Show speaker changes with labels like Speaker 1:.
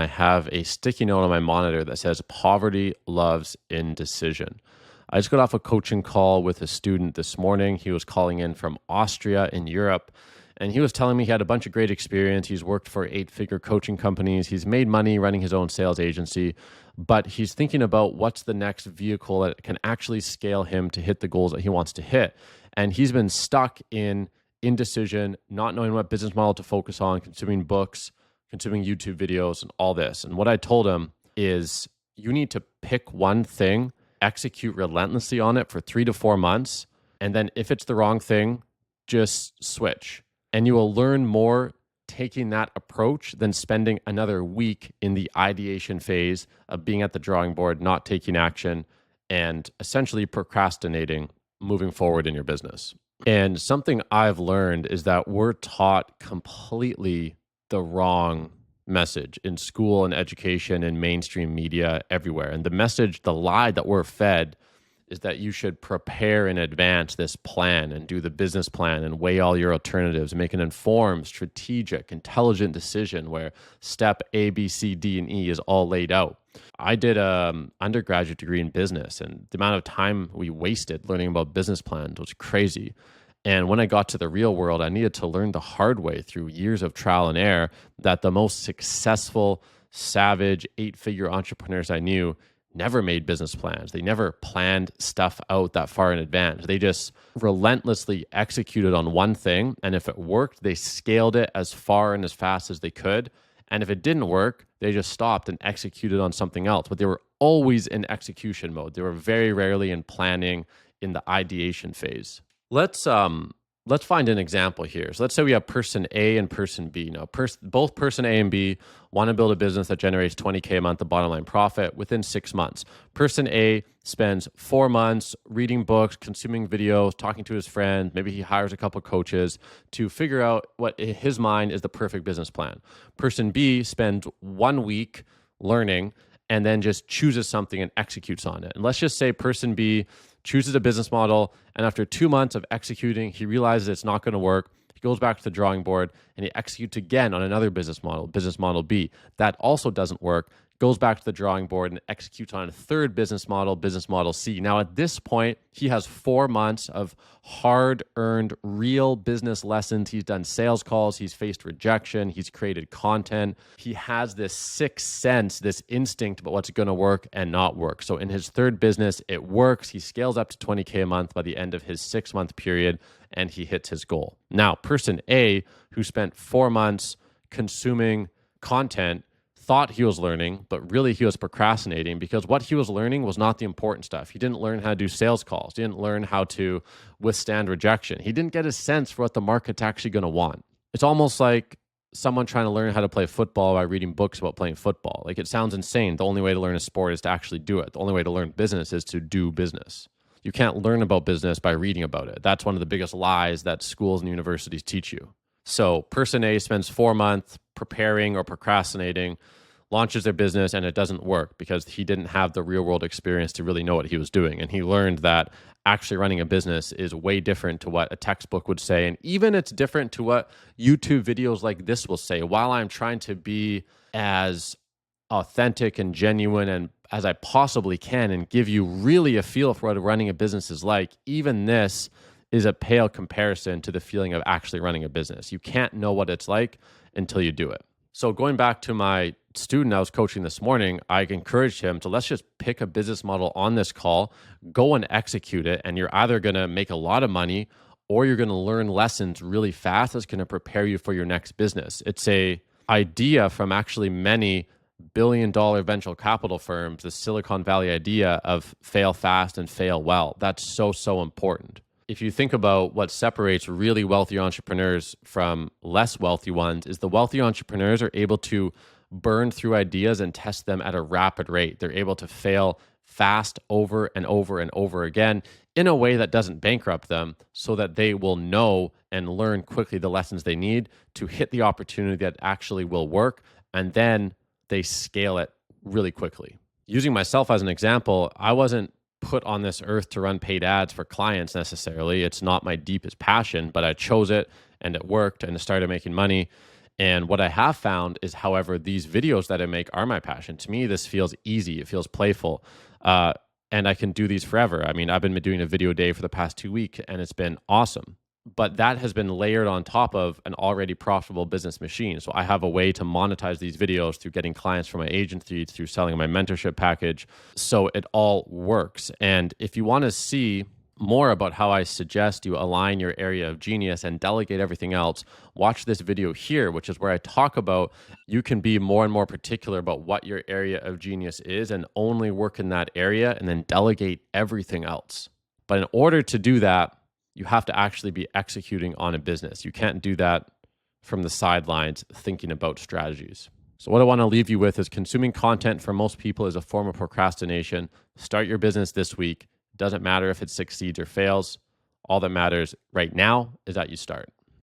Speaker 1: have a sticky note on my monitor that says poverty loves indecision. I just got off a coaching call with a student this morning. He was calling in from Austria in Europe, and he was telling me he had a bunch of great experience. He's worked for 8-figure coaching companies. He's made money running his own sales agency, but he's thinking about what's the next vehicle that can actually scale him to hit the goals that he wants to hit. And he's been stuck in indecision, not knowing what business model to focus on, consuming books, consuming YouTube videos, and all this. And what I told him is you need to pick one thing, execute relentlessly on it for 3 to 4 months. And then if it's the wrong thing, just switch. And you will learn more taking that approach than spending another week in the ideation phase of being at the drawing board, not taking action, and essentially procrastinating moving forward in your business. And something I've learned is that we're taught completely the wrong message in school and education and mainstream media everywhere. And the message, the lie that we're fed is that you should prepare in advance this plan and do the business plan and weigh all your alternatives, make an informed, strategic, intelligent decision where step A, B, C, D, and E is all laid out. I did an undergraduate degree in business, and the amount of time we wasted learning about business plans was crazy. And when I got to the real world, I needed to learn the hard way through years of trial and error that the most successful, savage, 8-figure entrepreneurs I knew never made business plans. They never planned stuff out that far in advance. They just relentlessly executed on one thing. And if it worked, they scaled it as far and as fast as they could. And if it didn't work, they just stopped and executed on something else. But they were always in execution mode. They were very rarely in planning in the ideation phase. Let's find an example here. So let's say we have person A and person B. Now, both person A and B want to build a business that generates $20K a month of bottom line profit within 6 months. Person A spends 4 months reading books, consuming videos, talking to his friends. Maybe he hires a couple coaches to figure out what in his mind is the perfect business plan. Person B spends 1 week learning and then just chooses something and executes on it. And let's just say person B chooses a business model, and after 2 months of executing, he realizes it's not going to work. He goes back to the drawing board and he executes again on another business model B. That also doesn't work. Goes back to the drawing board and executes on a third business model C. Now, at this point, he has 4 months of hard-earned, real business lessons. He's done sales calls. He's faced rejection. He's created content. He has this sixth sense, this instinct about what's going to work and not work. So in his third business, it works. He scales up to $20K a month by the end of his 6-month period, and he hits his goal. Now, person A, who spent 4 months consuming content, thought he was learning, but really he was procrastinating because what he was learning was not the important stuff. He didn't learn how to do sales calls. He didn't learn how to withstand rejection. He didn't get a sense for what the market's actually going to want. It's almost like someone trying to learn how to play football by reading books about playing football. Like, it sounds insane. The only way to learn a sport is to actually do it. The only way to learn business is to do business. You can't learn about business by reading about it. That's one of the biggest lies that schools and universities teach you. So person A spends 4 months preparing or procrastinating, launches their business, and it doesn't work because he didn't have the real world experience to really know what he was doing. And he learned that actually running a business is way different to what a textbook would say. And even it's different to what YouTube videos like this will say. While I'm trying to be as authentic and genuine and as I possibly can and give you really a feel for what running a business is like, even this is a pale comparison to the feeling of actually running a business. You can't know what it's like until you do it. So going back to my student I was coaching this morning, I encouraged him to let's just pick a business model on this call, go and execute it, and you're either going to make a lot of money or you're going to learn lessons really fast that's going to prepare you for your next business. It's a idea from actually many billion-dollar venture capital firms, the Silicon Valley idea of fail fast and fail well. That's so important. If you think about what separates really wealthy entrepreneurs from less wealthy ones, is the wealthy entrepreneurs are able to burn through ideas and test them at a rapid rate. They're able to fail fast over and over and over again in a way that doesn't bankrupt them, so that they will know and learn quickly the lessons they need to hit the opportunity that actually will work, and then they scale it really quickly. Using myself as an example, I wasn't put on this earth to run paid ads for clients necessarily. It's not my deepest passion, but I chose it and it worked and I started making money. And what I have found is, however, these videos that I make are my passion. To me, this feels easy. It feels playful. Uh, and I can do these forever. I mean, I've been doing a video a day for the past 2 weeks, and it's been awesome. But that has been layered on top of an already profitable business machine. So I have a way to monetize these videos through getting clients from my agency, through selling my mentorship package. So it all works. And if you want to see more about how I suggest you align your area of genius and delegate everything else, watch this video here, which is where I talk about you can be more and more particular about what your area of genius is and only work in that area and then delegate everything else. But in order to do that, you have to actually be executing on a business. You can't do that from the sidelines thinking about strategies. So what I want to leave you with is consuming content for most people is a form of procrastination. Start your business this week. Doesn't matter if it succeeds or fails. All that matters right now is that you start.